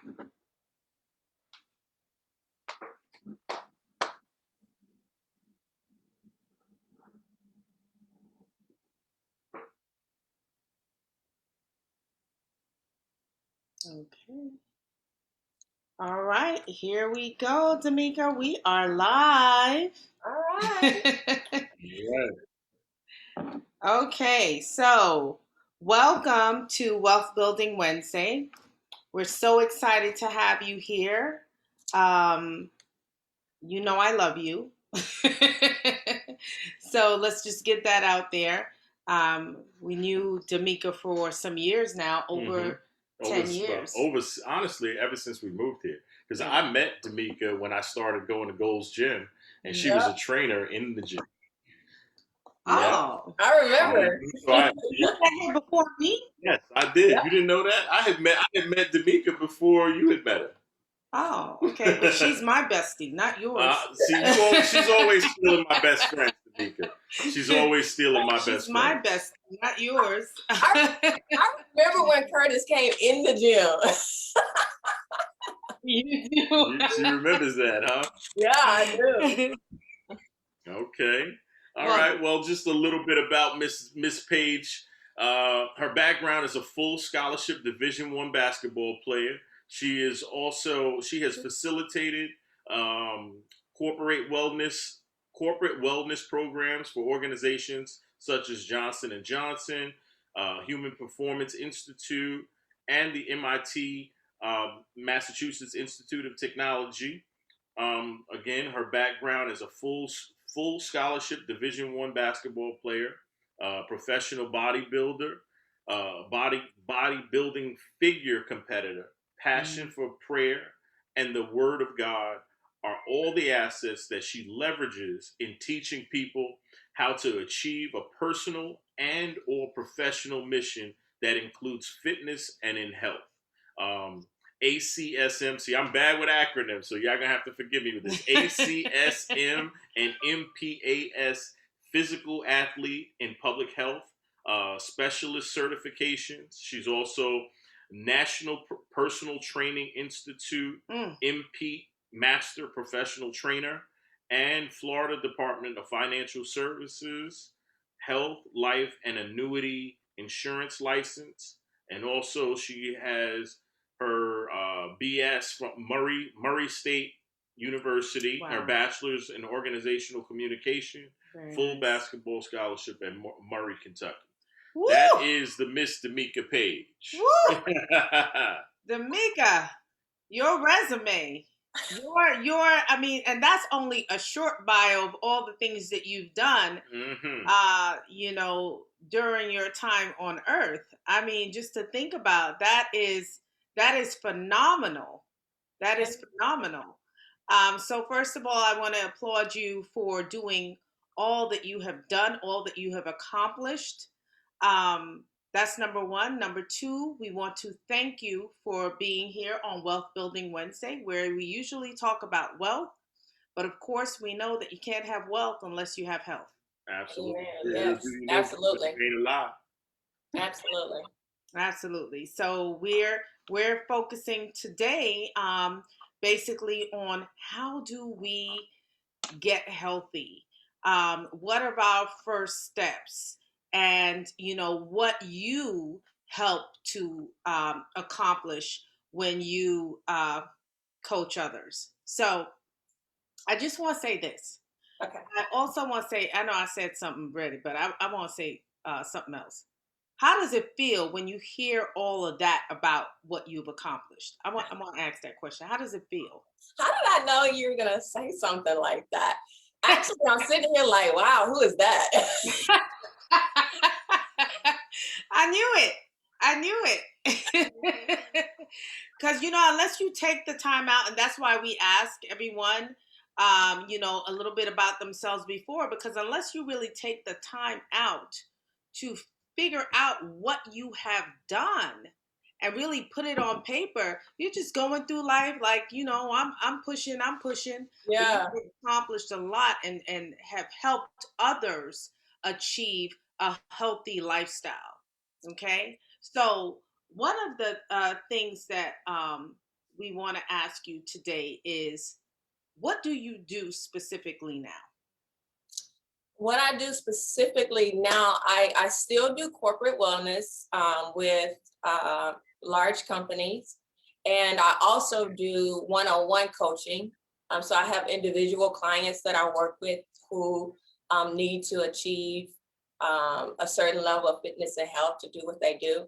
Okay. All right, here we go, Demica. We are live. All right. Yeah. Okay, so welcome to Wealth Building Wednesday. We're so excited to have you here. You know I love you. So let's just get that out there. We knew Demica for some years now, over 10 years. Honestly, ever since we moved here. Because Yeah. I met Demica when I started going to Gold's Gym, and she was a trainer in the gym. Oh. I remember. You met her before me? Yes, I did. Yeah. You didn't know that? I had met Demica before you had met her. Oh, okay. But she's my bestie, not yours. She's always stealing my best friend, Demica. She's always stealing my best friend. She's my bestie, not yours. I remember when Curtis came in the gym. You do. She remembers that, huh? Yeah, I do. Okay. All right. Well, just a little bit about Miss Paige. Her background is a full scholarship Division I basketball player. She has facilitated corporate wellness programs for organizations such as Johnson and Johnson, Human Performance Institute, and the MIT Massachusetts Institute of Technology. Again, her background is a full scholarship Division I basketball player, professional bodybuilder, bodybuilding figure competitor, passion for prayer, and the Word of God are all the assets that she leverages in teaching people how to achieve a personal and or professional mission that includes fitness and in health. ACSM. See, I'm bad with acronyms, so y'all gonna have to forgive me with this. ACSM and MPAS, physical athlete in public health, specialist certifications. She's also National Personal Training Institute, MP, Master Professional Trainer, and Florida Department of Financial Services, Health, Life, and Annuity Insurance License. And also she has her BS from Murray State University, her bachelor's in organizational communication, full basketball scholarship at Murray, Kentucky. Woo! That is the Miss Demica Paige. Woo! Demica, your resume. I mean, and that's only a short bio of all the things that you've done, during your time on Earth. I mean, just to think about that is phenomenal. That is phenomenal. So first of all, I want to applaud you for doing all that you have done, all that you have accomplished. That's number one. Number two, we want to thank you for being here on Wealth Building Wednesday, where we usually talk about wealth. But of course, we know that you can't have wealth unless you have health. Absolutely. Yes, absolutely. Ain't a lie. Absolutely. Absolutely. So we're focusing today basically on how do we get healthy? What are our first steps? And what you help to accomplish when you coach others. So I just want to say this. Okay. I also want to say, I know I said something already, but I want to say something else. How does it feel when you hear all of that about what you've accomplished? I want to ask that question. How does it feel? How did I know you were going to say something like that? Actually, I'm sitting here like, wow, who is that? I knew it. Because, unless you take the time out, and that's why we ask everyone, a little bit about themselves before, because unless you really take the time out to figure out what you have done and really put it on paper, you're just going through life like, I'm pushing. Yeah. But you've accomplished a lot and have helped others achieve a healthy lifestyle. Okay. So one of the things that we want to ask you today is, what do you do specifically now? What I do specifically now, I still do corporate wellness with large companies. And I also do one-on-one coaching. So I have individual clients that I work with who need to achieve a certain level of fitness and health to do what they do.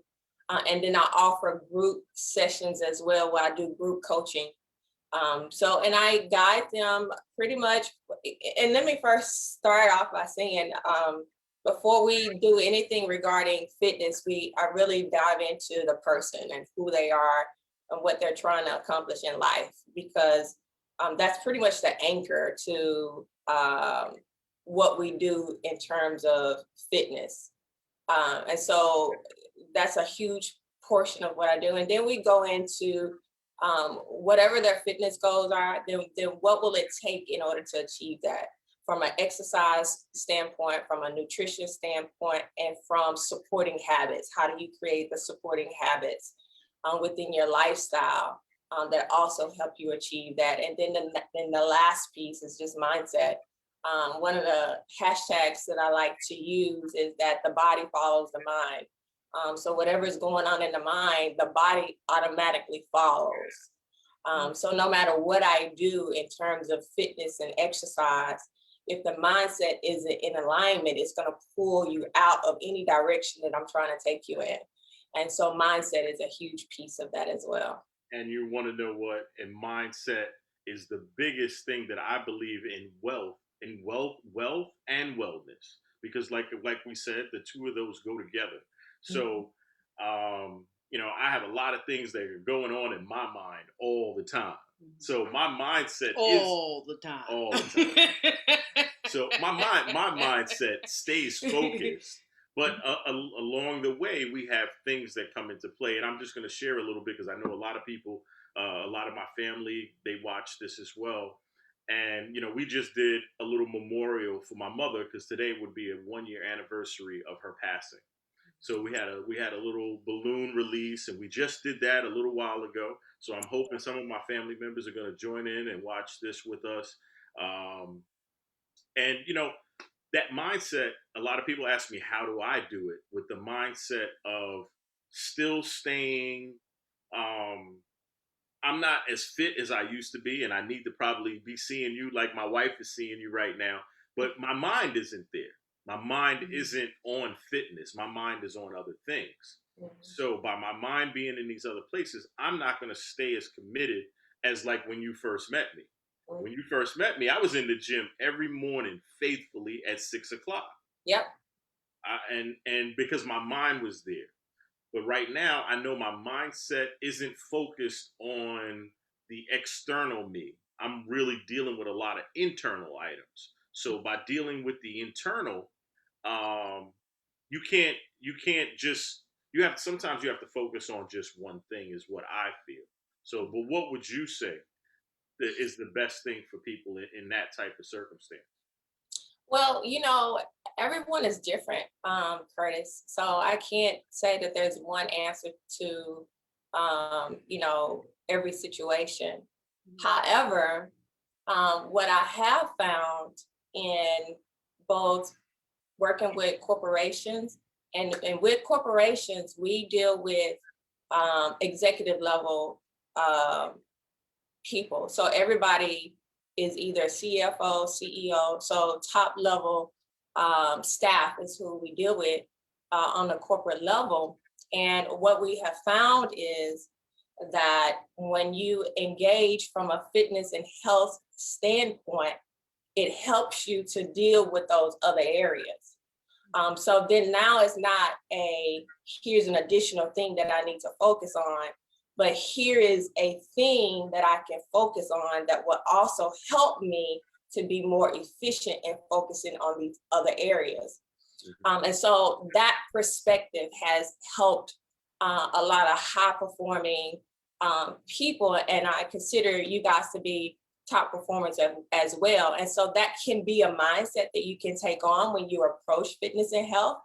And then I offer group sessions as well, where I do group coaching. And I guide them pretty much. And let me first start off by saying, before we do anything regarding fitness, I really dive into the person and who they are and what they're trying to accomplish in life, because that's pretty much the anchor to what we do in terms of fitness. And so that's a huge portion of what I do. And then we go into whatever their fitness goals are, then what will it take in order to achieve that, from an exercise standpoint, from a nutrition standpoint, and from supporting habits. How do you create the supporting habits within your lifestyle that also help you achieve that? And then the last piece is just mindset. One of the hashtags that I like to use is that the body follows the mind. So whatever is going on in the mind, the body automatically follows. So no matter what I do in terms of fitness and exercise, if the mindset isn't in alignment, it's going to pull you out of any direction that I'm trying to take you in. And so mindset is a huge piece of that as well. And you want to know what? And mindset is the biggest thing that I believe in wealth and wellness, because like we said, the two of those go together. So, I have a lot of things that are going on in my mind all the time. So my mindset all the time. All the time. So my mindset stays focused, but along the way we have things that come into play, and I'm just going to share a little bit because I know a lot of people, a lot of my family, they watch this as well. And we just did a little memorial for my mother because today would be a 1-year anniversary of her passing. So we had a little balloon release, and we just did that a little while ago. So I'm hoping some of my family members are going to join in and watch this with us. And that mindset, a lot of people ask me, how do I do it? With the mindset of still staying, I'm not as fit as I used to be, and I need to probably be seeing you like my wife is seeing you right now, but my mind isn't there. My mind isn't on fitness. My mind is on other things. So by my mind being in these other places, I'm not going to stay as committed as like when you first met me. When you first met me, I was in the gym every morning faithfully at 6:00. Yep. And because my mind was there. But right now, I know my mindset isn't focused on the external me. I'm really dealing with a lot of internal items. So by dealing with the internal, sometimes you have to focus on just one thing, is what I feel. So, but what would you say that is the best thing for people in that type of circumstance? Well, everyone is different, Curtis. So I can't say that there's one answer to, every situation. However, what I have found in both working with corporations and with corporations, we deal with executive level people. So everybody is either CFO, CEO, so top level staff is who we deal with on the corporate level. And what we have found is that when you engage from a fitness and health standpoint, it helps you to deal with those other areas. So then now it's not here's an additional thing that I need to focus on, but here is a thing that I can focus on that will also help me to be more efficient in focusing on these other areas. And so that perspective has helped a lot of high performing people. And I consider you guys to be top performers as well. And so that can be a mindset that you can take on when you approach fitness and health.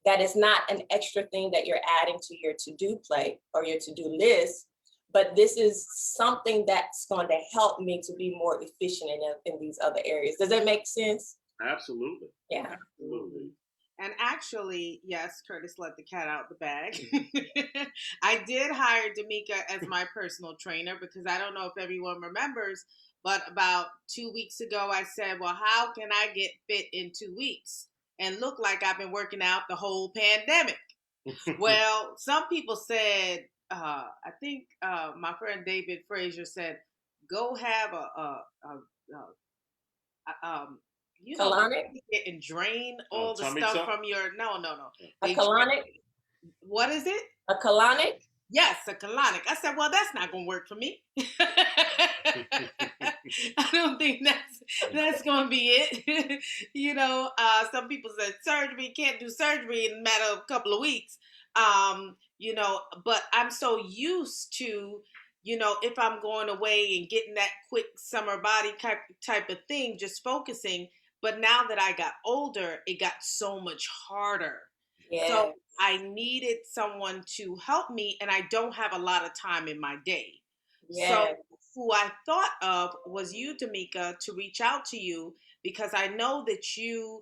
That is not an extra thing that you're adding to your to-do plate or your to-do list, but this is something that's going to help me to be more efficient in these other areas. Does that make sense? Absolutely. Yeah. Absolutely. And actually, yes, Curtis let the cat out the bag. I did hire Demica as my personal trainer because I don't know if everyone remembers, but about 2 weeks ago, I said, well, how can I get fit in 2 weeks and look like I've been working out the whole pandemic? Well, some people said, I think my friend David Frazier said, go have um, Colonic? get and drain Oh, all the tummy stuff tuck? from your, no. A They colonic? what is it? A colonic? Yes, a colonic. I said, well, that's not going to work for me. I don't think that's going to be it. Some people said surgery, can't do surgery in a matter of a couple of weeks. But I'm so used to, if I'm going away and getting that quick summer body type of thing, just focusing. But now that I got older, it got so much harder. Yeah. So I needed someone to help me, and I don't have a lot of time in my day. Yeah. So who I thought of was you, Demica, to reach out to you because I know that you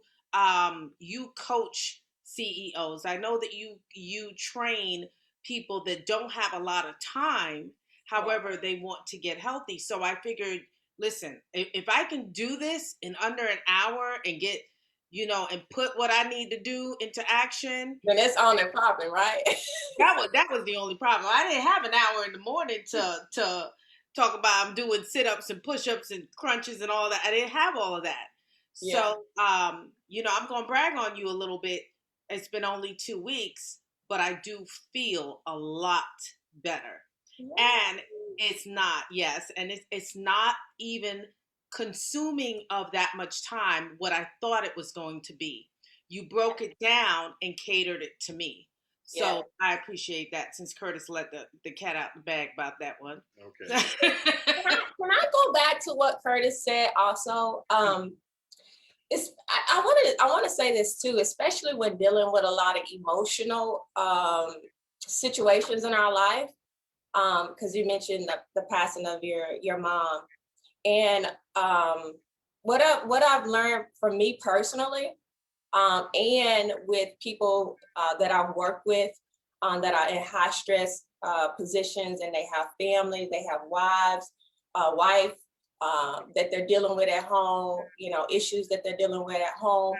coach CEOs. I know that you train people that don't have a lot of time. Yeah. However, they want to get healthy. So I figured, listen, if I can do this in under an hour and get and put what I need to do into action. Then it's on and popping, right? That was the only problem. I didn't have an hour in the morning to talk about I'm doing sit-ups and push-ups and crunches and all that. I didn't have all of that. Yeah. So I'm gonna brag on you a little bit. It's been only 2 weeks, but I do feel a lot better. And it's not, yes, and it's not even consuming of that much time what I thought it was going to be. You broke it down and catered it to me. So Yeah. I appreciate that since Curtis let the cat out the bag about that one. Okay. Can I go back to what Curtis said also? I want to say this too, especially when dealing with a lot of emotional situations in our life. Because you mentioned the passing of your mom, and what I've learned from me personally, and with people that I've worked with that are in high stress positions, and they have families, they have wife that they're dealing with at home, issues that they're dealing with at home.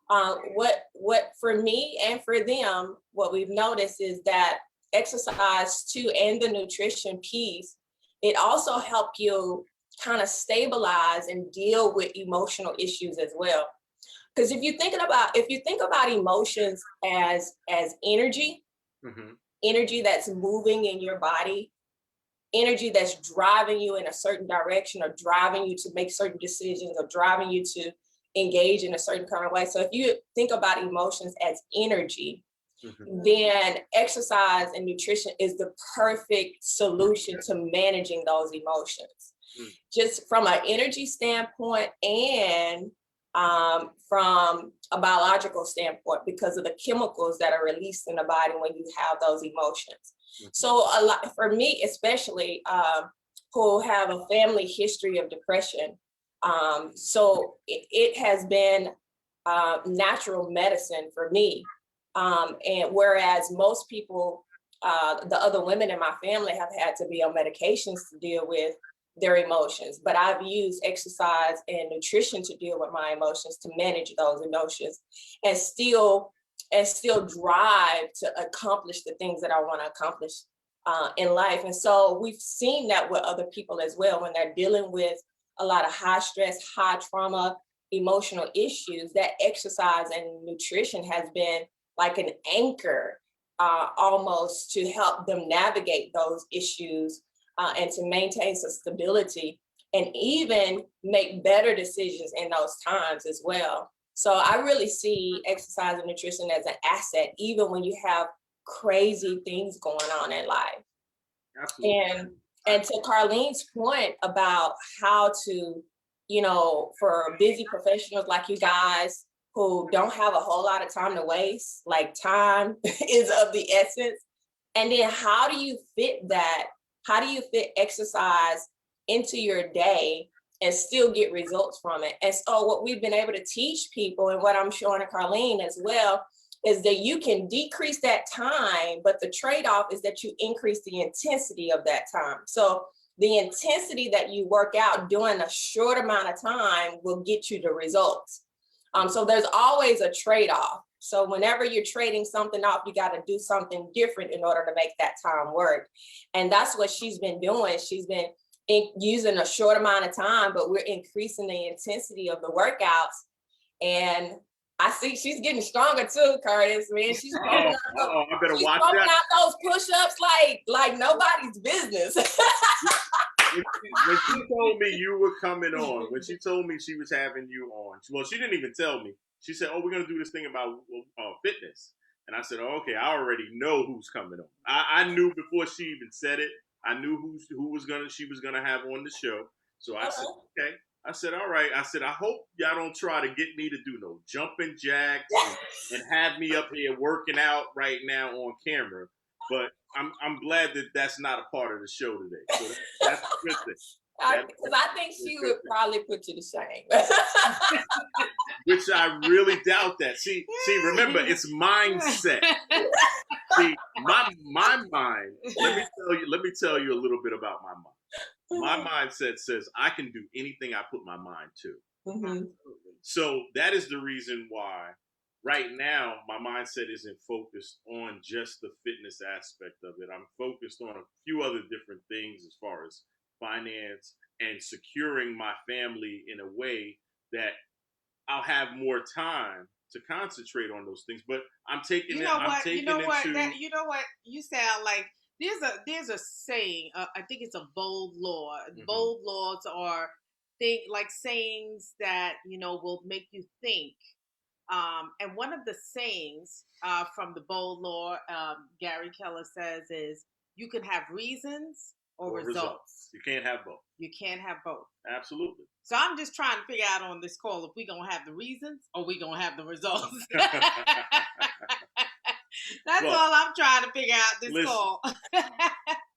What for me and for them, what we've noticed is that exercise too, and the nutrition piece, it also help you kind of stabilize and deal with emotional issues as well. Because if you think about emotions as energy, Mm-hmm. energy that's moving in your body, energy that's driving you in a certain direction, or driving you to make certain decisions, or driving you to engage in a certain kind of way. So if you think about emotions as energy, Mm-hmm. then exercise and nutrition is the perfect solution to managing those emotions. Mm. Just from an energy standpoint, and from a biological standpoint, because of the chemicals that are released in the body when you have those emotions. Mm-hmm. So a lot for me, especially who have a family history of depression, so it has been natural medicine for me. And whereas most people, the other women in my family, have had to be on medications to deal with their emotions, but I've used exercise and nutrition to deal with my emotions, to manage those emotions, and still drive to accomplish the things that I want to accomplish in life. And so we've seen that with other people as well, when they're dealing with a lot of high stress, high trauma, emotional issues, that exercise and nutrition has been like an anchor almost to help them navigate those issues and to maintain some stability, and even make better decisions in those times as well. So I really see exercise and nutrition as an asset, even when you have crazy things going on in life. Absolutely. And to Carlene's point about how to, for busy professionals like you guys who don't have a whole lot of time to waste, like time is of the essence. And then how do you fit that? how do you fit exercise into your day and still get results from it? And so what we've been able to teach people, and what I'm showing to Carlene as well, is that you can decrease that time, but the trade-off is that you increase the intensity of that time. So the intensity that you work out during a short amount of time will get you the results. So there's always a trade-off. So whenever you're trading something off, you got to do something different in order to make that time work. And that's what she's been doing. She's been using a short amount of time, but we're increasing the intensity of the workouts. And I see she's getting stronger too, Curtis. Man, she's I better watch that. Out those push-ups like nobody's business. When she told me you were coming on, when she told me she was having you on, well, she didn't even tell me. She said, "Oh, we're gonna do this thing about fitness," and I said, "Oh, okay, I already know who's coming on." I knew before she even said it. I knew who she was gonna have on the show. So I said, "Okay." I said, "All right." I said, "I hope y'all don't try to get me to do no jumping jacks and have me up here working out right now on camera." But I'm glad that that's not a part of the show today. So that's a good thing. Because I think she would probably put you to shame. Which I really doubt that. See, remember, it's mindset. See, my mind. Let me tell you a little bit about my mind. My mindset says I can do anything I put my mind to. Mm-hmm. So that is the reason why right now my mindset isn't focused on just the fitness aspect of it. I'm focused on a few other different things as far as finance and securing my family in a way that I'll have more time to concentrate on those things. But I'm taking You sound like there's a saying. I think it's a bold law. Mm-hmm. Bold laws are sayings that will make you think. And one of the sayings from the bold law, Gary Keller says, is you can have reasons or results. You can't have both. You can't have both. Absolutely. So I'm just trying to figure out on this call if we're going to have the reasons or we're going to have the results. That's all I'm trying to figure out this call.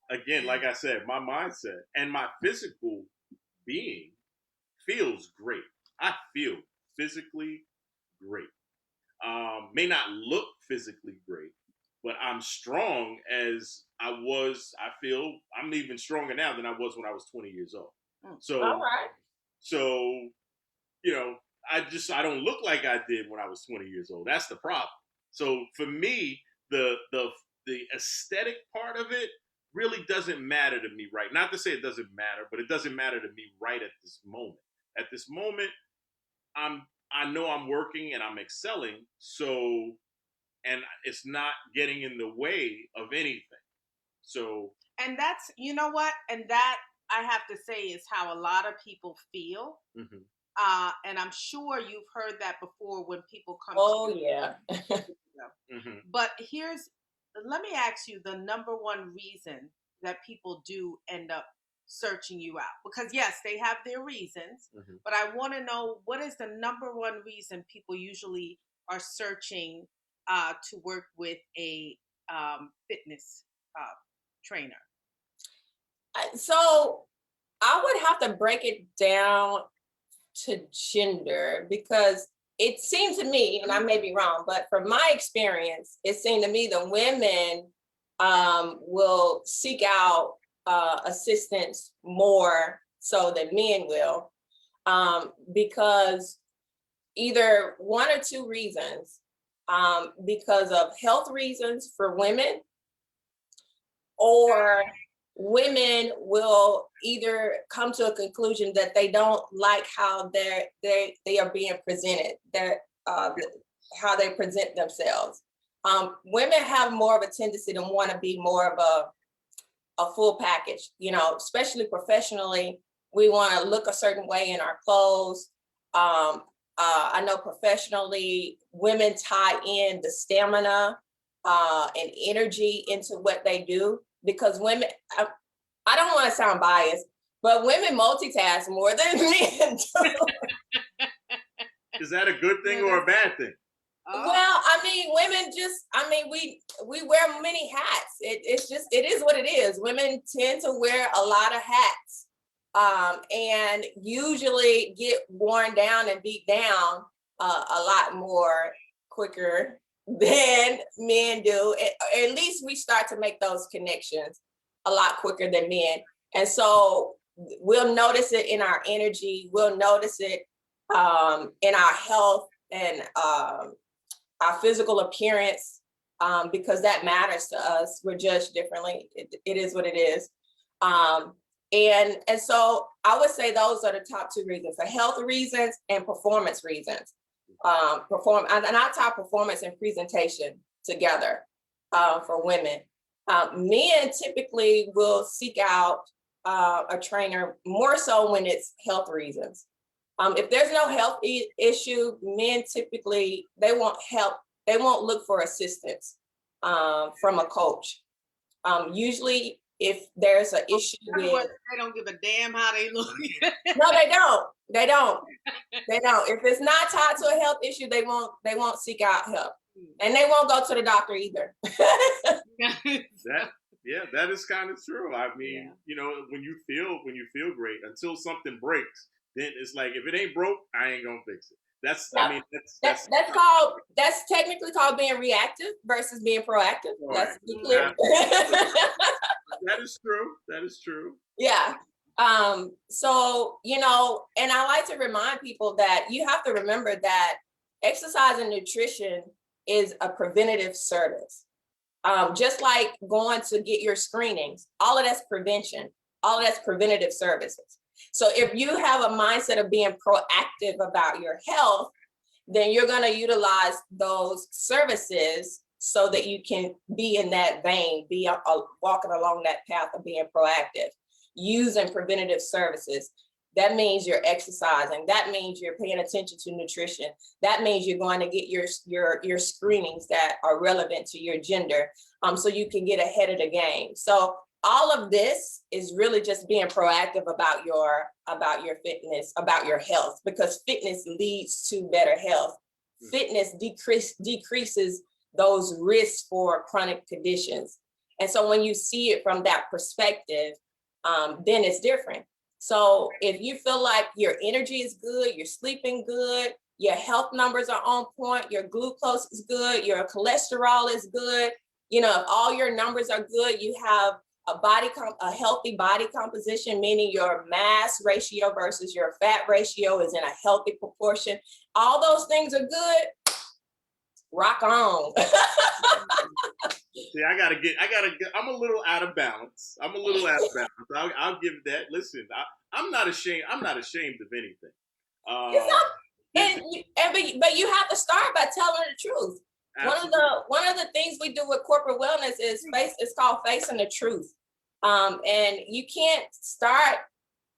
Again, like I said, my mindset and my physical being feels great. I feel physically great. May not look physically great, but I'm strong as I was. I feel I'm even stronger now than I was when I was 20 years old. So, all right. So, I don't look like I did when I was 20 years old. That's the problem. So for me, the aesthetic part of it really doesn't matter to me right. Not to say it doesn't matter, but it doesn't matter to me right at this moment. At this moment, I know I'm working and I'm excelling. So, and it's not getting in the way of anything. So, and that's, and that I have to say is how a lot of people feel. Mm-hmm. And I'm sure you've heard that before when people come to you. Yeah. Mm-hmm. But let me ask you the number one reason that people do end up searching you out. Because yes, they have their reasons, mm-hmm. but I want to know, what is the number one reason people usually are searching to work with a fitness trainer? So I would have to break it down to gender, because it seems to me, and I may be wrong, but from my experience, it seemed to me that women will seek out assistance more so than men will, because either one or two reasons, because of health reasons for women, or women will either come to a conclusion that they don't like how they are being presented, how they present themselves. Women have more of a tendency to want to be more of a full package, especially professionally. We want to look a certain way in our clothes. I know professionally, women tie in the stamina and energy into what they do, because women, I don't want to sound biased, but women multitask more than men do. Is that a good thing or a bad thing? Well, I mean, women just, I mean, we wear many hats. It is what it is. Women tend to wear a lot of hats, and usually get worn down and beat down a lot more quicker than men do. At least we start to make those connections a lot quicker than men. And so we'll notice it in our energy. We'll notice it in our health and our physical appearance, because that matters to us. We're judged differently. It is what it is. And so I would say those are the top two reasons: for health reasons and performance reasons. And I tie performance and presentation together for women. Men typically will seek out a trainer more so when it's health reasons. If there's no health issue, men typically, they won't help. They won't look for assistance from a coach. Usually, if there's an issue with, they don't give a damn how they look. no, they don't. They don't. They don't. If it's not tied to a health issue, they won't seek out help, and they won't go to the doctor either. That is kind of true. I mean, when you feel great, until something breaks, then it's like, if it ain't broke, I ain't gonna fix it. That's technically called being reactive versus being proactive. Right. Let's be clear. That is true. That is true. Yeah. So, and I like to remind people that you have to remember that exercise and nutrition is a preventative service. Just like going to get your screenings, all of that's prevention, all of that's preventative services. So if you have a mindset of being proactive about your health, then you're going to utilize those services so that you can be in that vein, be walking along that path of being proactive, using preventative services. That means you're exercising. That means you're paying attention to nutrition. That means you're going to get your screenings that are relevant to your gender, so you can get ahead of the game. So all of this is really just being proactive about your fitness, about your health, because fitness leads to better health. Fitness decreases those risks for chronic conditions. And so when you see it from that perspective, then it's different. So if you feel like your energy is good, you're sleeping good, your health numbers are on point, your glucose is good, your cholesterol is good, if all your numbers are good, you have a healthy body composition, meaning your mass ratio versus your fat ratio is in a healthy proportion. All those things are good. Rock on. See, I'm a little out of balance. I'll give that. Listen, I'm not ashamed. I'm not ashamed of anything. But you have to start by telling the truth. Absolutely. One of the things we do with corporate wellness is it's called facing the truth. And you can't start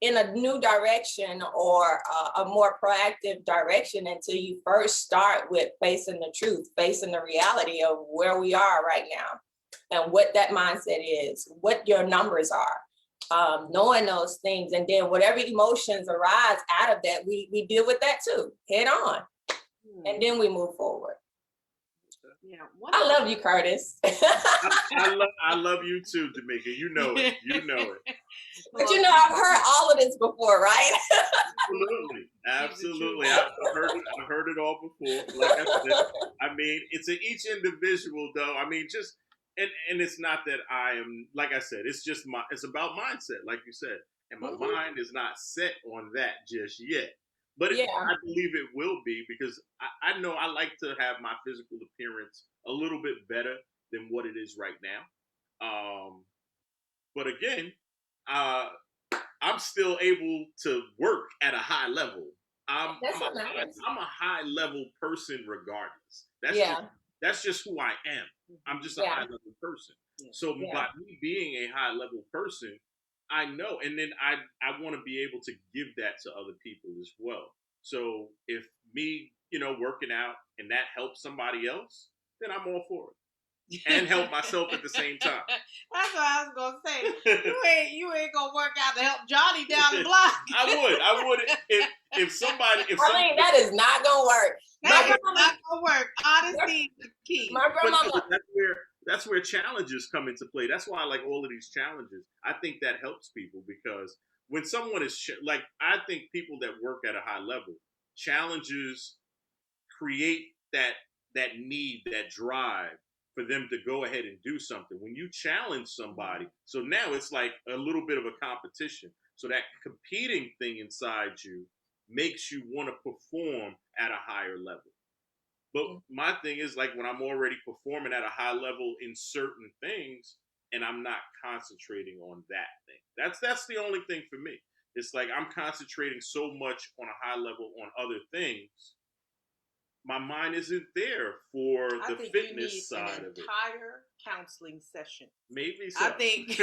in a new direction or a more proactive direction until you first start with facing the truth, facing the reality of where we are right now and what that mindset is, what your numbers are, knowing those things. And then whatever emotions arise out of that, we deal with that too, head on. And then we move forward. Yeah, I love you, Curtis. I love you too, Demica. You know it. But I've heard all of this before, right? Absolutely. I've heard it all before. Like I said, I mean, it's each individual, though. I mean, just and it's not that I am, like I said, it's about mindset, like you said, and my mind is not set on that just yet. But I believe it will be, because I know I like to have my physical appearance a little bit better than what it is right now. But again, I'm still able to work at a high level. I'm a high level person regardless. That's just who I am. I'm just a high level person. So by me being a high level person, I know, and then I want to be able to give that to other people as well. So if me, working out and that helps somebody else, then I'm all for it, and help myself at the same time. That's what I was gonna say. You ain't gonna work out to help Johnny down the block. I would if somebody. That is not gonna work. My That is grandmama, not gonna work. Honesty is key. my But no, grandmama, that's where challenges come into play. That's why I like all of these challenges. I think that helps people because when someone is like, I think people that work at a high level, challenges create that need, that drive for them to go ahead and do something. When you challenge somebody, so now it's like a little bit of a competition. So that competing thing inside you makes you want to perform at a higher level. But my thing is like when I'm already performing at a high level in certain things and I'm not concentrating on that thing. That's the only thing for me. It's like I'm concentrating so much on a high level on other things. My mind isn't there for I the think you need fitness an side of it. entire counseling session. Maybe so. I think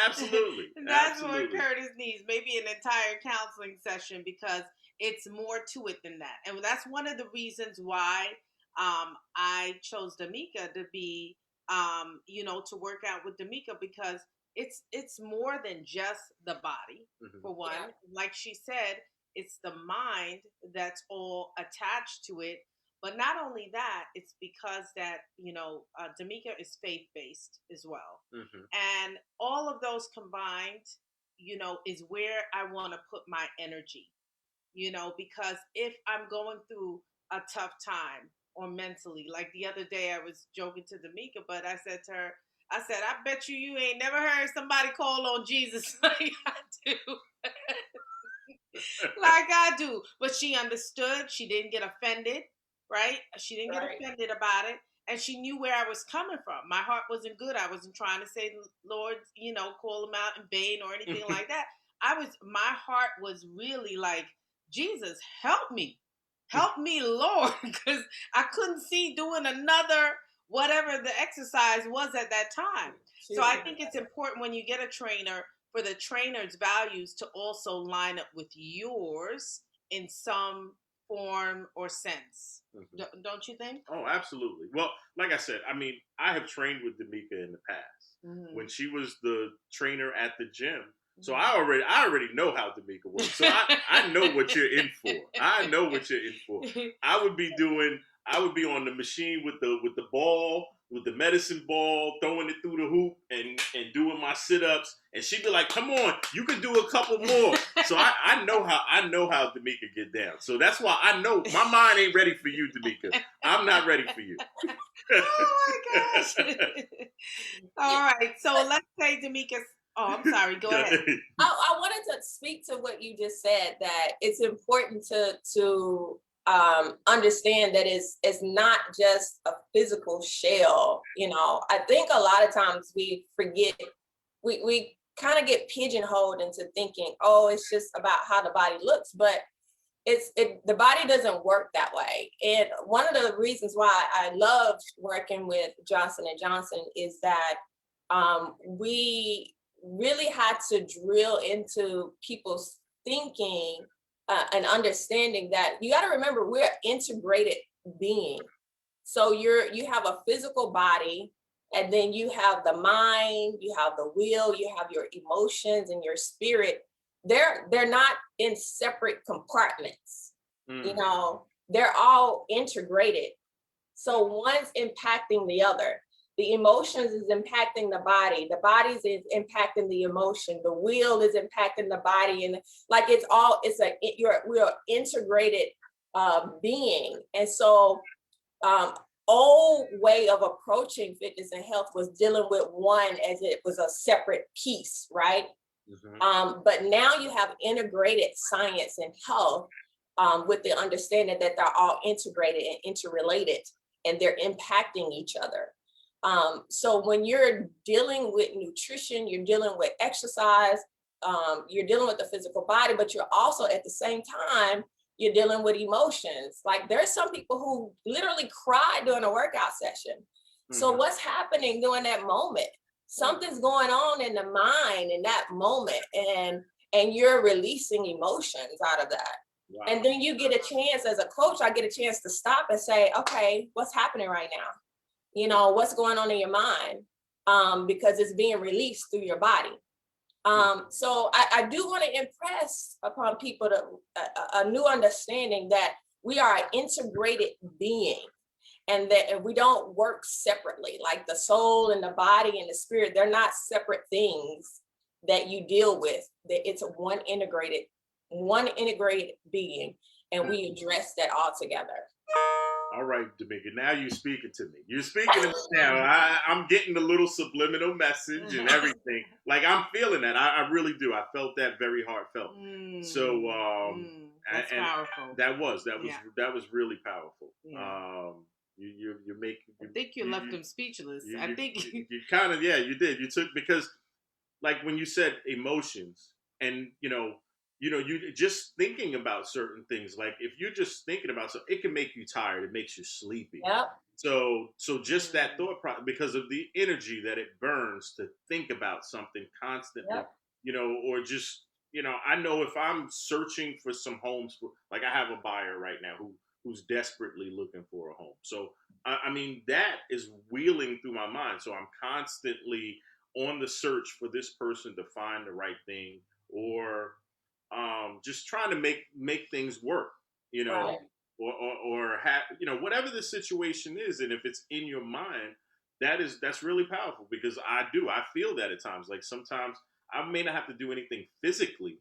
Absolutely. that's what Absolutely. Curtis needs. Maybe an entire counseling session because it's more to it than that. And that's one of the reasons why I chose Demica to be, to work out with Demica because it's more than just the body. Mm-hmm. For one, yeah, like she said, it's the mind that's all attached to it. But not only that, it's because that Demica is faith based as well, Mm-hmm. and all of those combined, is where I want to put my energy. Because if I'm going through a tough time or mentally, like the other day, I was joking to Demica, but I said to her, I said, I bet you ain't never heard somebody call on Jesus like I do. Like I do. But she understood. She didn't get offended, right? She didn't get right. offended about it. And she knew where I was coming from. My heart wasn't good. I wasn't trying to say, Lord, call him out in vain or anything like that. My heart was really like, Jesus, help me. Help me, Lord. Because I couldn't see doing another, whatever the exercise was at that time. So I think it's important when you get a trainer for the trainer's values to also line up with yours in some form or sense. Mm-hmm. Don't you think? Oh, absolutely. Well, like I said, I mean, I have trained with Demica in the past Mm-hmm. when she was the trainer at the gym. So Mm-hmm. I already know how Demica works. So I know what you're in for. I know what you're in for. I would be on the machine with the ball, with the medicine ball, throwing it through the hoop and doing my sit-ups. And she'd be like, come on, you can do a couple more. So I know how Demica get down. So that's why I know my mind ain't ready for you, Demica. I'm not ready for you. Oh my gosh. All right. So let's say Demica's. Oh, I'm sorry. Go ahead. I wanted to speak to what you just said, that it's important to understand that it's not just a physical shell. I think a lot of times we forget, we kind of get pigeonholed into thinking, oh, it's just about how the body looks, but the body doesn't work that way. And one of the reasons why I love working with Johnson and Johnson is that we really had to drill into people's thinking and understanding that you got to remember we're integrated being. So you have a physical body, and then you have the mind, you have the will, you have your emotions and your spirit. They're not in separate compartments. They're all integrated. So one's impacting the other. The emotions is impacting the bodies is impacting the emotion, the will is impacting the body, and like we're integrated being. And so old way of approaching fitness and health was dealing with one as it was a separate piece, right? Mm-hmm. But now you have integrated science and health with the understanding that they're all integrated and interrelated, and they're impacting each other. So when you're dealing with nutrition, you're dealing with exercise, you're dealing with the physical body, but you're also at the same time, you're dealing with emotions. Like there's some people who literally cry during a workout session. Mm-hmm. So what's happening during that moment? Something's going on in the mind in that moment, and you're releasing emotions out of that. Wow. And then you get a chance, as a coach, I get a chance to stop and say, okay, what's happening right now? What's going on in your mind? Because it's being released through your body. So I do want to impress upon people a new understanding that we are an integrated being, and that we don't work separately. Like the soul and the body and the spirit, they're not separate things that you deal with. That it's a one integrated being, and we address that all together. All right, Demica, now you're speaking to me. You're speaking to me now. I'm getting the little subliminal message and everything. Like, I'm feeling that. I really do. I felt that very heartfelt. So, that's powerful. That was really powerful. Yeah. You make. I think you left them speechless. I think you kind of, yeah, you did. You took, because like when you said emotions, and you just thinking about certain things, like if you're just thinking about something, it can make you tired, it makes you sleepy. Yep. So just that thought process, because of the energy that it burns to think about something constantly. Yep. Or just, I know if I'm searching for some homes, for, like, I have a buyer right now who's desperately looking for a home. So I mean, that is wheeling through my mind. So I'm constantly on the search for this person to find the right thing, or just trying to make things work, Right. or have, whatever the situation is. And if it's in your mind, that's really powerful, because I feel that at times. Like, sometimes I may not have to do anything physically,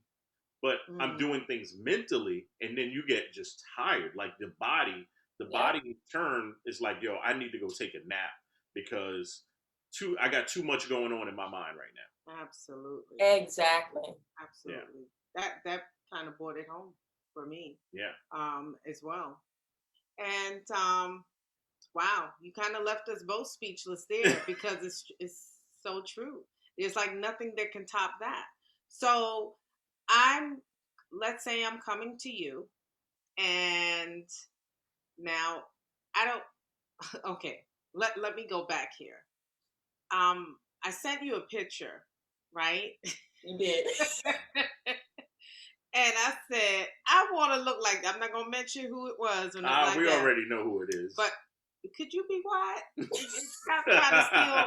but I'm doing things mentally, and then you get just tired. Like, the body in turn is like, yo, I need to go take a nap, because I got too much going on in my mind right now. absolutely. Exactly. Absolutely. That kind of brought it home for me. Yeah. As well. And wow, you kind of left us both speechless there, because it's so true. There's like nothing that can top that. So let's say I'm coming to you, and now I don't. Okay, let me go back here. I sent you a picture, right? You did. And I said, I want to look like that. I'm not going to mention who it was. Or nothing like We that. already know who it is. But could you be quiet? Stop trying to steal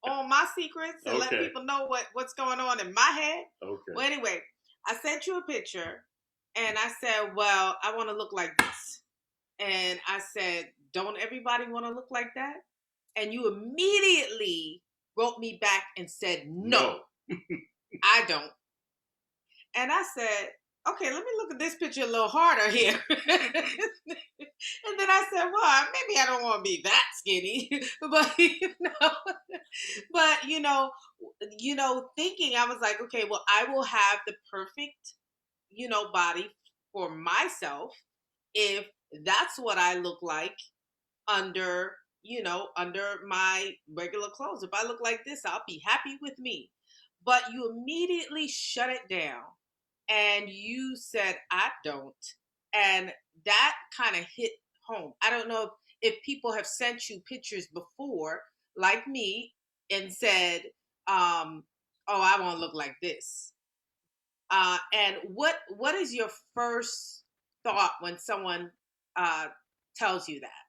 all my secrets and let people know what's going on in my head. Okay. Well, anyway, I sent you a picture, and I said, well, I want to look like this. And I said, don't everybody want to look like that? And you immediately wrote me back and said, no. I don't. And I said, okay, let me look at this picture a little harder here. And then I said, well, maybe I don't want to be that skinny, but thinking, I was like, okay, well, I will have the perfect, body for myself if that's what I look like under my regular clothes. If I look like this, I'll be happy with me. But you immediately shut it down, and you said, I don't. And that kind of hit home. I don't know if people have sent you pictures before, like me, and said, oh, I want to look like this. And what is your first thought when someone tells you that?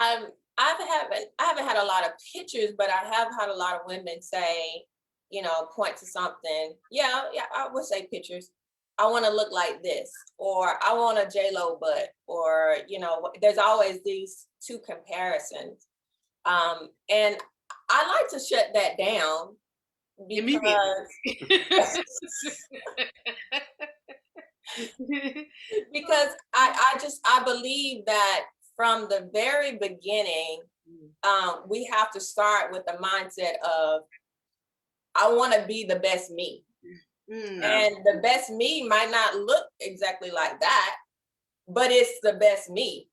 I haven't had a lot of pictures, but I have had a lot of women say, point to something. Yeah, I would say pictures. I want to look like this, or I want a J-Lo butt, or, there's always these two comparisons. And I like to shut that down, because I believe that from the very beginning, we have to start with the mindset of, I want to be the best me. And the best me might not look exactly like that, but it's the best me.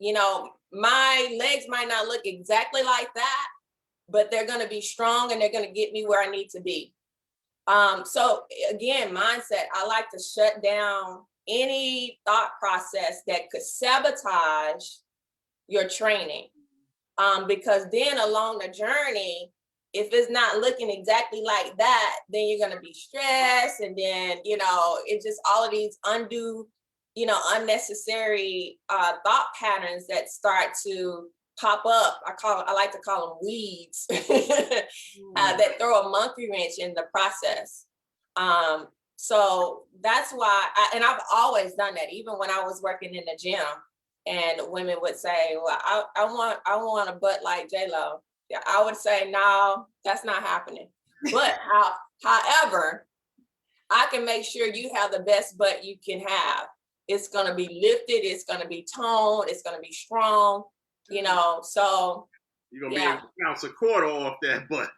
My legs might not look exactly like that, but they're going to be strong, and they're going to get me where I need to be. So again, mindset, I like to shut down any thought process that could sabotage your training. Because then along the journey, if it's not looking exactly like that, then you're going to be stressed. And then, it's just all of these undue, unnecessary thought patterns that start to pop up. I like to call them weeds that throw a monkey wrench in the process. So that's why, and I've always done that, even when I was working in the gym, and women would say, "Well, I want a butt like J Lo." Yeah, I would say, "No, that's not happening." But however, I can make sure you have the best butt you can have. It's gonna be lifted. It's gonna be toned. It's gonna be strong. So You're gonna be able yeah. to bounce a quarter off that butt.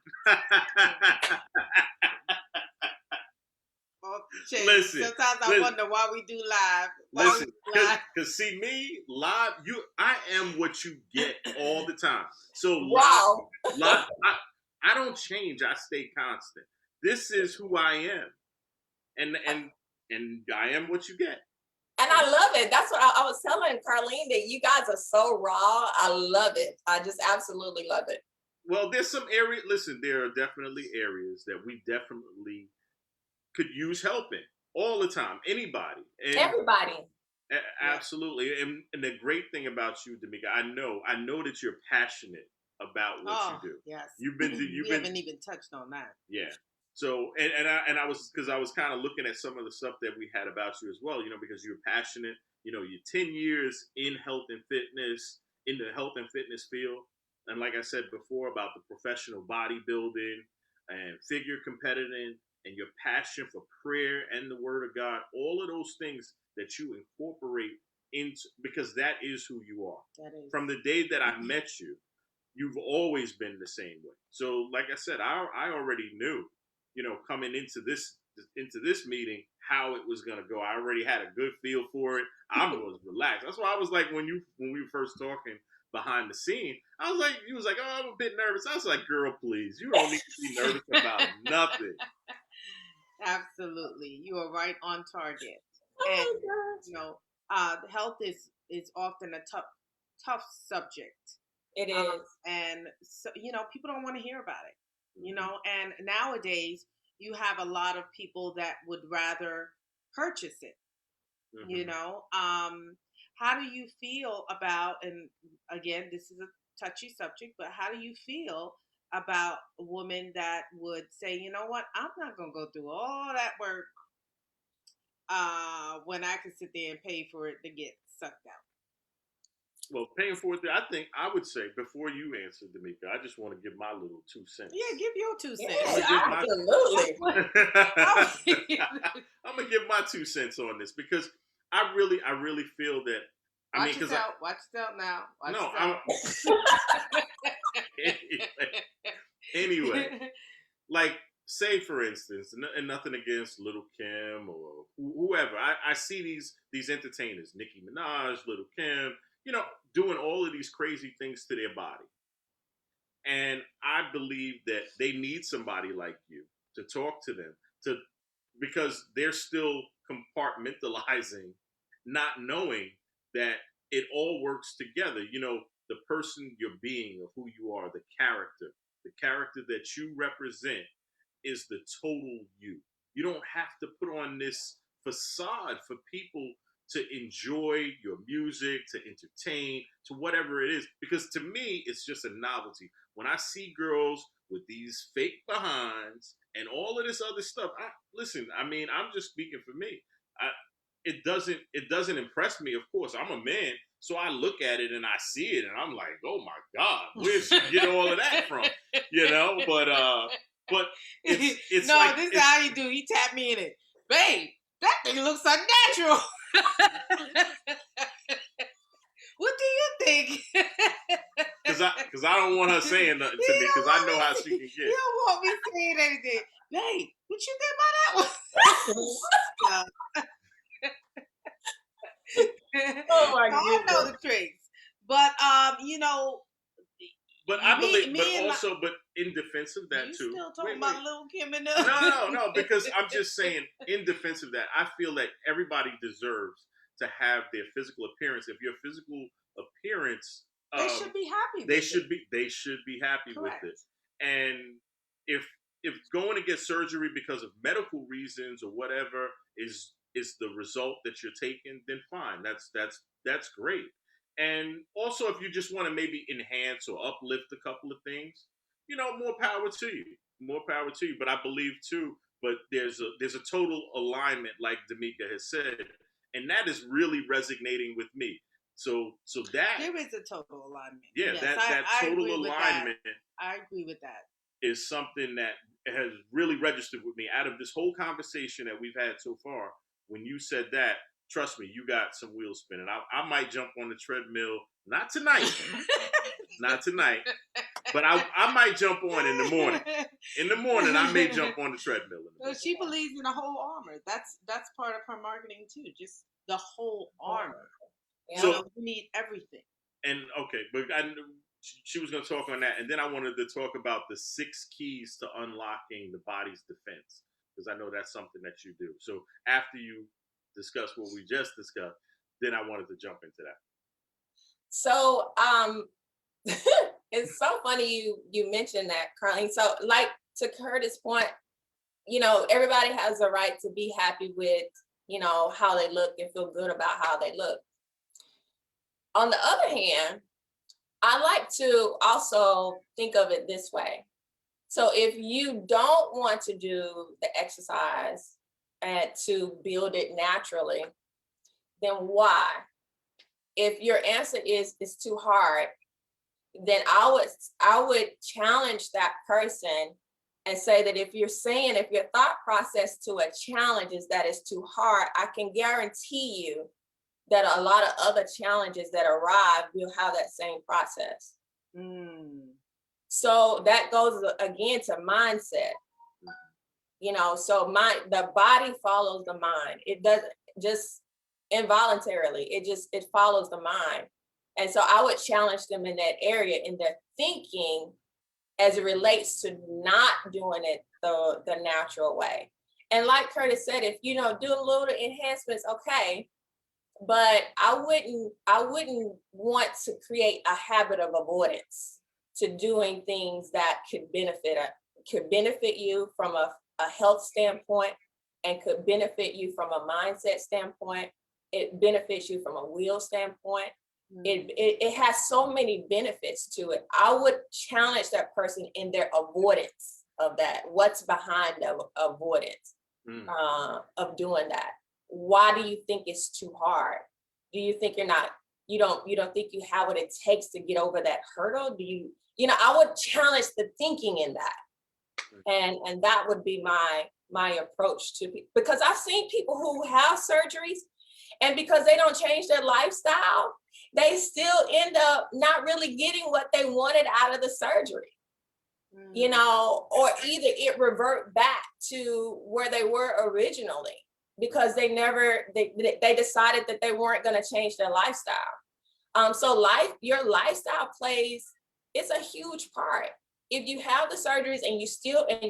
Listen, Sometimes I listen, wonder why we do live. Why we listen. do live. Cause see me live. I am what you get all the time. So Wow. live. I don't change. I stay constant. This is who I am, and I am what you get. And I love it. That's what I was telling Carlene, that you guys are so raw. I love it. I just absolutely love it. Well, there's some area. Listen, there are definitely areas that we definitely could use help in all the time. Anybody, and Everybody. absolutely. And the great thing about you, Demica, I know that you're passionate about what you Oh, do. yes. You've been, We haven't even touched on that. yeah. So, I was, because I was kind of looking at some of the stuff that we had about you as well. Because you're passionate. You're 10 years in health and fitness, in the health and fitness field, and like I said before about the professional bodybuilding and figure competitive, and your passion for prayer and the Word of God, all of those things that you incorporate into, because that is who you are. That is. From the day that I met you, you've always been the same way. So, like I said, I already knew, coming into this meeting how it was gonna go. I already had a good feel for it. I was relaxed. That's why I was like, when we were first talking behind the scene, I was like, you was like, oh, I'm a bit nervous. I was like, girl, please, you don't need to be nervous about nothing. Absolutely, you are right on target. Oh And health is often a tough subject. it is. And so people don't want to hear about it. And nowadays you have a lot of people that would rather purchase it. Mm-hmm. How do you feel about, and again, this is a touchy subject, but how do you feel about a woman that would say, you know what, I'm not going to go through all that work when I can sit there and pay for it to get sucked out? Well, paying for it, I think I would say, before you answer, Demica, I just want to give my little 2 cents. Yeah, give your 2 cents. Yeah, absolutely. I'm gonna give my 2 cents on this, because I really feel that. Watch yourself now. Anyway, like, say for instance, and nothing against Little Kim or whoever. I see these entertainers, Nicki Minaj, Little Kim, doing all of these crazy things to their body. And I believe that they need somebody like you to talk to them, to because they're still compartmentalizing, not knowing that it all works together. The person you're being, of who you are, the character that you represent is the total you. You don't have to put on this facade for people to enjoy your music, to entertain, to whatever it is. Because to me, it's just a novelty. When I see girls with these fake behinds and all of this other stuff, listen. I mean, I'm just speaking for me. It doesn't impress me. Of course, I'm a man, so I look at it and I see it, and I'm like, oh my God, where did she get all of that from? But it's no, like, this is how you do. He tapped me in it, babe. That thing looks unnatural. What do you think? Because I don't want her saying nothing to me, because I know how she can get. You don't want me saying anything, babe. What you think about that one? Oh my goodness. I know the tricks, but But I believe, but in defense of that you too. Still talking about Little Kim and No, because I'm just saying, in defense of that, I feel like everybody deserves to have their physical appearance. If your physical appearance, they should be happy. They should be happy with it. And if going to get surgery because of medical reasons or whatever is the result that you're taking, then fine. That's great. And also, if you just want to maybe enhance or uplift a couple of things, more power to you. More power to you. But I believe too, but there's a total alignment, like Demica has said, and that is really resonating with me. So that, There is a total alignment. yeah, Yes, that I total agree with that. alignment I agree with that. is something that has really registered with me out of this whole conversation that we've had so far. When you said that, trust me, you got some wheels spinning. I might jump on the treadmill, not tonight, not tonight, but I might jump on in the morning. In the morning, I may jump on the treadmill. So she believes in the whole armor. That's part of her marketing too. Just the whole armor. Yeah. So You need everything. and okay, but she was going to talk on that, and then I wanted to talk about the 6 keys to unlocking the body's defense, because I know that's something that you do. So after you discuss what we just discussed, then I wanted to jump into that. So it's so funny you mentioned that, Carlene. So like to Curtis' point, everybody has a right to be happy with, how they look and feel good about how they look. On the other hand, I like to also think of it this way. So if you don't want to do the exercise and to build it naturally, then why? If your answer is it's too hard, then I would challenge that person and say that if your thought process to a challenge is that it's too hard, I can guarantee you that a lot of other challenges that arrive will have that same process. So that goes again to mindset. So the body follows the mind. It doesn't just involuntarily. It follows the mind. And so I would challenge them in that area, in their thinking, as it relates to not doing it the natural way. And like Curtis said, if do a little enhancements, okay. But I wouldn't want to create a habit of avoidance to doing things that could benefit you from a health standpoint and could benefit you from a mindset standpoint. It benefits you from a will standpoint. It has so many benefits to it. I would challenge that person in their avoidance of that. What's behind the avoidance of doing that? Why do you think it's too hard? Do you think you don't think you have what it takes to get over that hurdle? I would challenge the thinking in that. And that would be my approach to people, because I've seen people who have surgeries, and because they don't change their lifestyle, they still end up not really getting what they wanted out of the surgery. Or either it revert back to where they were originally, because they decided that they weren't going to change their lifestyle. So your lifestyle it's a huge part. If you have the surgeries and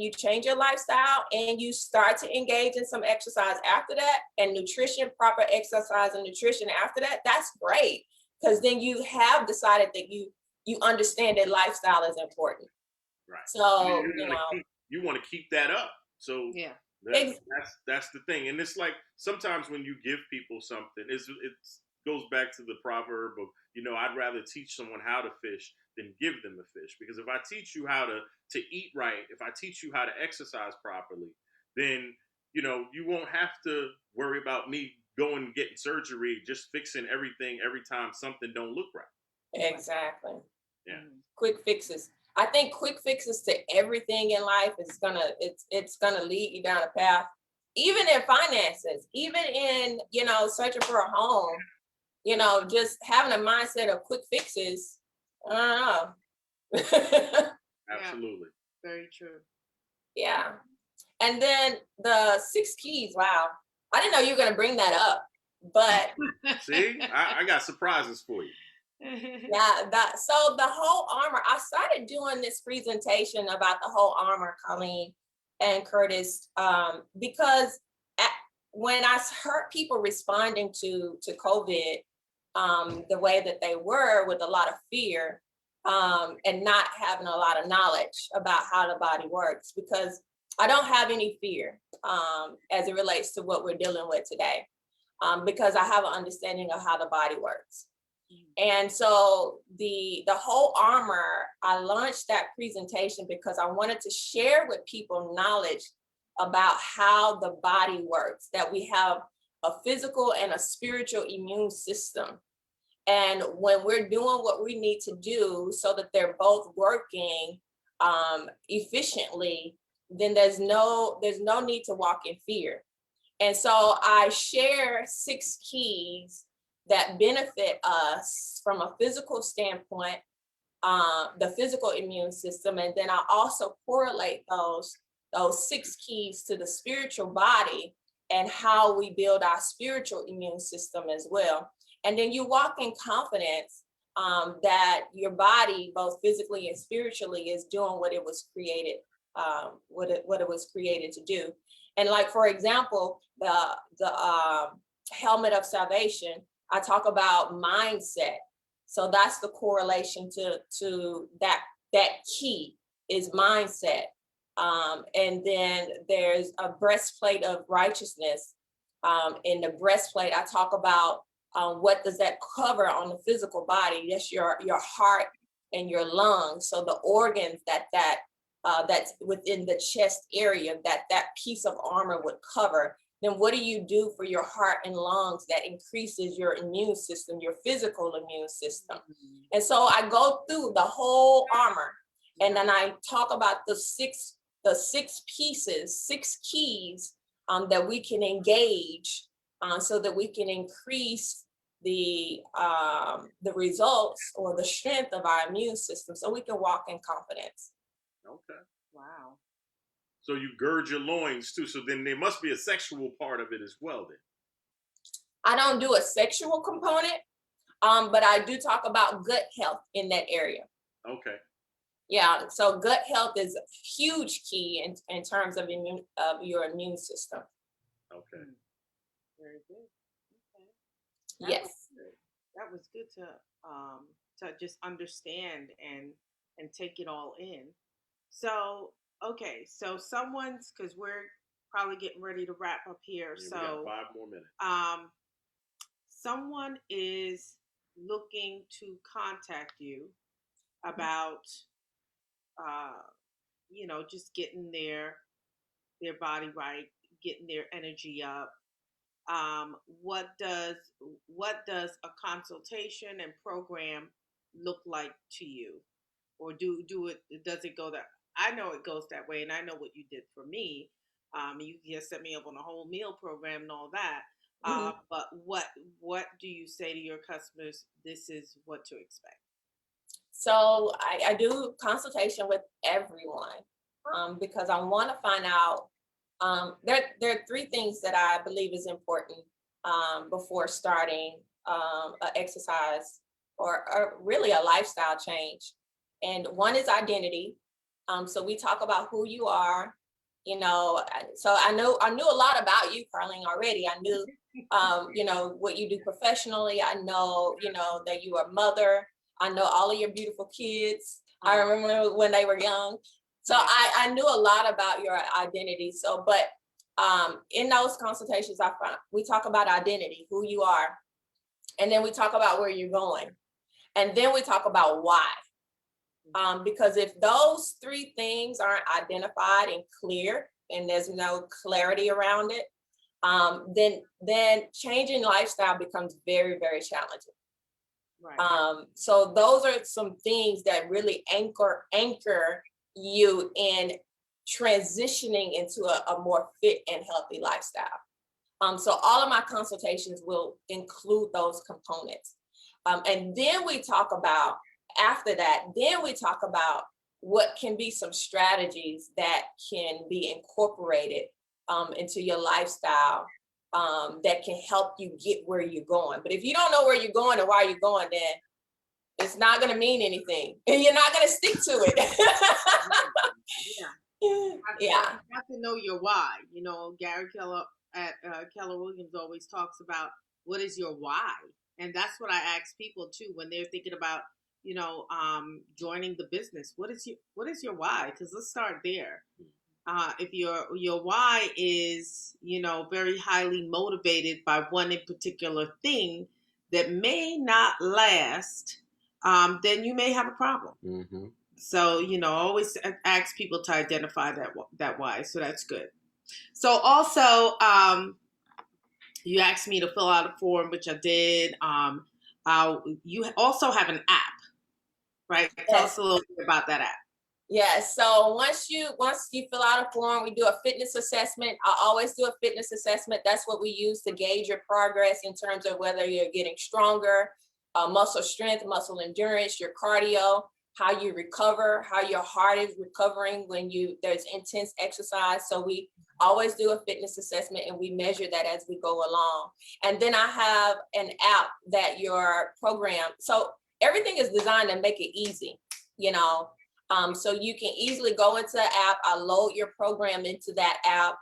you change your lifestyle and you start to engage in some exercise after that, and nutrition, proper exercise and nutrition after that, that's great. Because then you have decided that you understand that lifestyle is important. Right. So you want to keep that up. So yeah, that's the thing. And it's like sometimes when you give people something, it goes back to the proverb of I'd rather teach someone how to fish than give them a fish. Because if I teach you how to eat right, if I teach you how to exercise properly, then you won't have to worry about me going and getting surgery, just fixing everything every time something don't look right. Exactly. Yeah. Quick fixes. I think quick fixes to everything in life is it's gonna lead you down a path, even in finances, even in searching for a home. Just having a mindset of quick fixes. I don't know. Absolutely. Very true. Yeah. And then the 6 keys. Wow. I didn't know you were going to bring that up, but see, I got surprises for you. So the whole armor, I started doing this presentation about the whole armor, Colleen and Curtis, because when I heard people responding to COVID the way that they were, with a lot of fear and not having a lot of knowledge about how the body works, because I don't have any fear as it relates to what we're dealing with today, because I have an understanding of how the body works. And so the whole armor, I launched that presentation because I wanted to share with people knowledge about how the body works, that we have a physical and a spiritual immune system. And when we're doing what we need to do so that they're both working efficiently, then there's no need to walk in fear. And so I share 6 keys that benefit us from a physical standpoint, the physical immune system, and then I also correlate those 6 keys to the spiritual body and how we build our spiritual immune system as well. And then you walk in confidence that your body, both physically and spiritually, is doing what it was created, what it was created to do. And like, for example, the helmet of salvation, I talk about mindset. So that's the correlation to that key is mindset. And then there's a breastplate of righteousness. In the breastplate, I talk about what does that cover on the physical body? That's your heart and your lungs. So the organs that's within the chest area that piece of armor would cover. Then what do you do for your heart and lungs that increases your immune system, your physical immune system? And so I go through the whole armor, and then I talk about the six pieces, 6 keys that we can engage so that we can increase the results or the strength of our immune system so we can walk in confidence. Okay. Wow. So you gird your loins too. So then there must be a sexual part of it as well then. I don't do a sexual component, but I do talk about gut health in that area. Okay. Yeah, so gut health is a huge key in terms of your immune system. Okay. Very good. Okay. Yes. That was good to just understand and take it all in. So, okay, so because we're probably getting ready to wrap up here. Yeah, So we got 5 more minutes. Someone is looking to contact you about just getting their body right, getting their energy up. What does a consultation and program look like to you, or does it go that? I know it goes that way, and I know what you did for me. You just set me up on a whole meal program and all that. But what do you say to your customers? This is what to expect. So I do consultation with everyone because I want to find out. There are 3 things that I believe is important before starting an exercise or really a lifestyle change. And one is identity. So we talk about who you are. So I knew a lot about you, Carlene, already. I knew what you do professionally. I know that you are a mother. I know all of your beautiful kids. I remember when they were young. So I knew a lot about your identity. So, but in those consultations, we talk about identity, who you are, and then we talk about where you're going, and then we talk about why. Because if those 3 things aren't identified and clear, and there's no clarity around it, then changing lifestyle becomes very, very challenging. Right. So those are some things that really anchor you in transitioning into a more fit and healthy lifestyle. So all of my consultations will include those components. And then we talk about, after that, what can be some strategies that can be incorporated into your lifestyle that can help you get where you're going. But if you don't know where you're going and why you're going, then it's not going to mean anything. And you're not going to stick to it. You have to know your why. Gary Keller at Keller Williams always talks about what is your why, and that's what I ask people too when they're thinking about joining the business. What is your why? Because let's start there. If your why is very highly motivated by one in particular thing that may not last, then you may have a problem. Mm-hmm. So always ask people to identify that why. So that's good. So also, you asked me to fill out a form, which I did. You also have an app, right? Tell us Yes. a little bit about that app. Yes. So once you fill out a form, we do a fitness assessment. I always do a fitness assessment. That's what we use to gauge your progress in terms of whether you're getting stronger, muscle strength, muscle endurance, your cardio, how you recover, how your heart is recovering when there's intense exercise. So we always do a fitness assessment and we measure that as we go along. And then I have an app that your program. So everything is designed to make it easy, you know. So you can easily go into the app. I load your program into that app.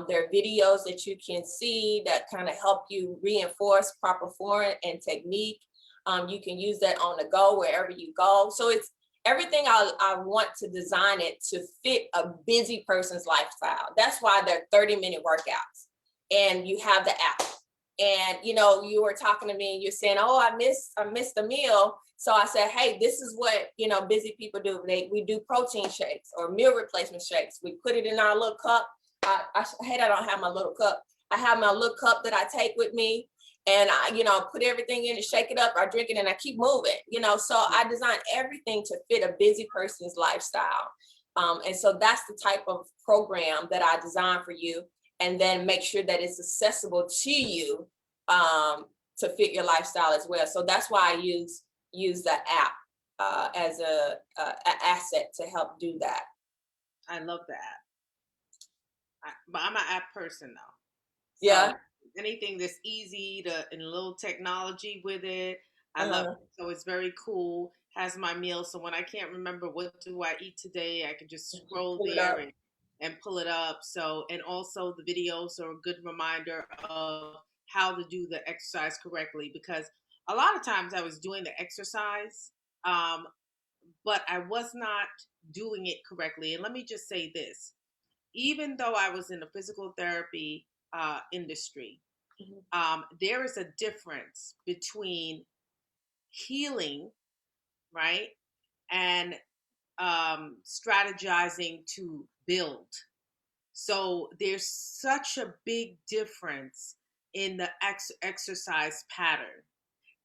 There are videos that you can see that kind of help you reinforce proper form and technique. You can use that on the go wherever you go. So it's everything I want to design it to fit a busy person's lifestyle. That's why they're 30-minute workouts. And you have the app. And you were talking to me and you're saying, oh, I missed the meal. So I said, hey, this is what busy people do. We do protein shakes or meal replacement shakes. We put it in our little cup. I hate I don't have my little cup. I have my little cup that I take with me, and I put everything in and shake it up. I drink it and I keep moving. So I design everything to fit a busy person's lifestyle. And so that's the type of program that I design for you, and then make sure that it's accessible to you to fit your lifestyle as well. So that's why I use the app as a asset to help do that. I love the app. But I'm an app person though. So Yeah. anything that's easy and a little technology with it, I love Uh-huh. it. So it's very cool. Has my meal. So when I can't remember what do I eat today, I can just scroll Pull it there up. and pull it up. So, and also the videos are a good reminder of how to do the exercise correctly, because a lot of times I was doing the exercise, um, but I was not doing it correctly. And let me just say this, even though I was in the physical therapy industry, Mhm. there is a difference between healing, right, and strategizing to build. So there's such a big difference in the exercise pattern.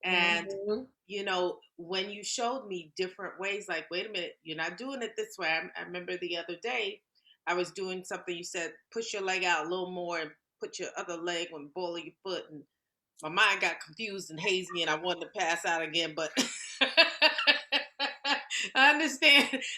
And, Mhm. when you showed me different ways, like, wait a minute, you're not doing it this way. I remember the other day, I was doing something. You said, push your leg out a little more and put your other leg on the ball of your foot. And my mind got confused and hazy and I wanted to pass out again. But I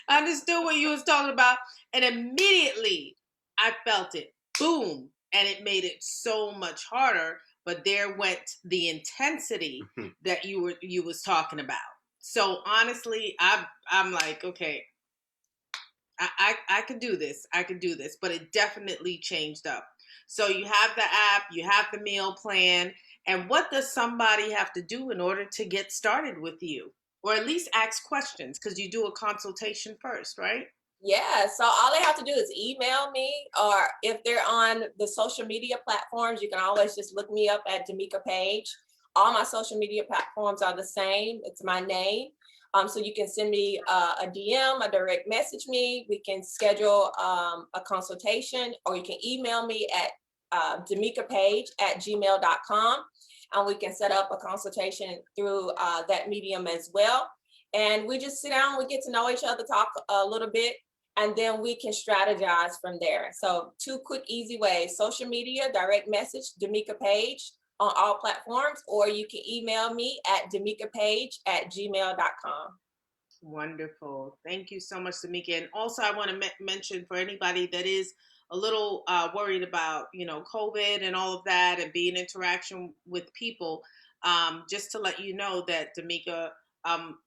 understood what you was talking about. And immediately I felt it. Boom. And it made it so much harder. But there went the intensity that you was talking about. So honestly, I'm like, okay, I could do this. I could do this. But it definitely changed up. So you have the app, you have the meal plan, and what does somebody have to do in order to get started with you? Or at least ask questions, because you do a consultation first, right? Yeah, so all they have to do is email me, or if they're on the social media platforms, you can always just look me up at Demica Paige. All my social media platforms are the same. It's my name. So you can send me a DM, a direct message me. We can schedule a consultation, or you can email me at demicapage@gmail.com, and we can set up a consultation through that medium as well. And we just sit down, we get to know each other, talk a little bit, and then we can strategize from there. So 2 quick, easy ways: social media, direct message, Demica Paige on all platforms, or you can email me at demicapage@gmail.com. Wonderful. Thank you so much, Demica. And also, I want to mention for anybody that is a little worried about, COVID and all of that and being interaction with people, just to let you know that Demica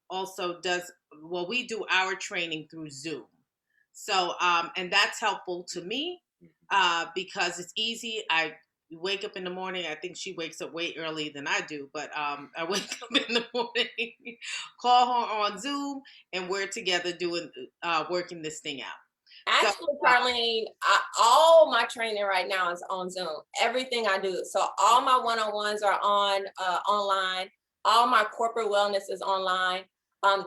also does, well, we do our training through Zoom. So, and that's helpful to me because it's easy. I wake up in the morning. I think she wakes up way early than I do, but I wake up in the morning, call her on Zoom, and we're together doing working this thing out. So Actually, Carlene, all my training right now is on Zoom. Everything I do. So all my one-on-ones are on online. All my corporate wellness is online.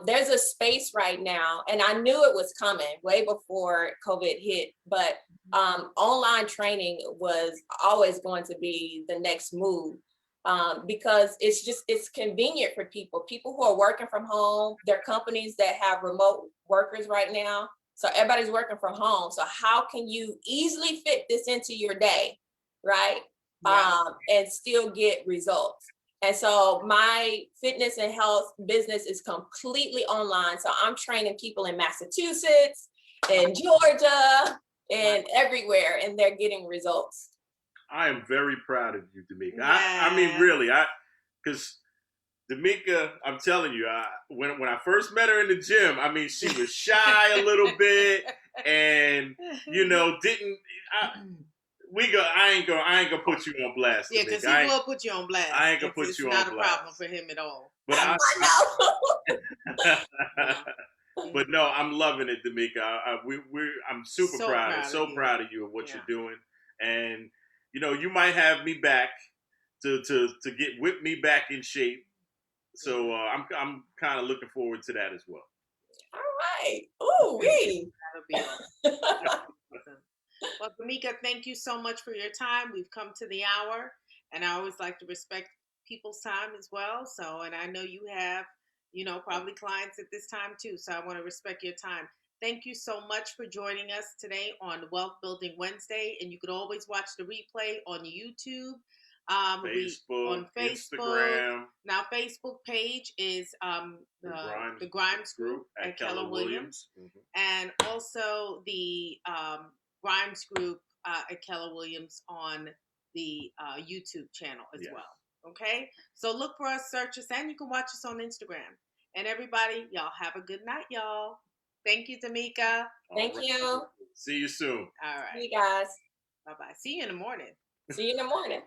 There's a space right now, and I knew it was coming way before COVID hit, but online training was always going to be the next move, because it's convenient for people who are working from home. There are companies that have remote workers right now, so everybody's working from home. So how can you easily fit this into your day, right? Yeah. And still get results. And so my fitness and health business is completely online. So I'm training people in Massachusetts and Georgia and everywhere, and they're getting results. I am very proud of you, Demica. I mean, Yeah. really, because Demica, I'm telling you, when I first met her in the gym, I mean, she was shy a little bit, and didn't. I ain't gonna put you on blast, Yeah, because Demica. he will put you on blast. I ain't gonna put It's you not on a problem blast. for him at all. But I know. but no, I'm loving it, Demica. I'm super So proud proud of so you. proud of you of what Yeah. you're doing, and you might have me back to get whip me back in shape. So I'm kind of looking forward to that as well. All right. Ooh, wee. That'll be awesome. Well, Demica, thank you so much for your time. We've come to the hour, and I always like to respect people's time as well. So, and I know you have, probably clients at this time too. So I want to respect your time. Thank you so much for joining us today on Wealth Building Wednesday. And you could always watch the replay on YouTube. We Facebook, on Facebook. Instagram, Now, Facebook page is the Grimes Group at Keller Williams. Mm-hmm. And also the Grimes Group at Keller Williams on the YouTube channel as well. Okay, so look for us, search us, and you can watch us on Instagram. And everybody, y'all have a good night, y'all. Thank you, Demica. Thank you. See you soon. All right. See you guys. Bye bye. See you in the morning. See you in the morning.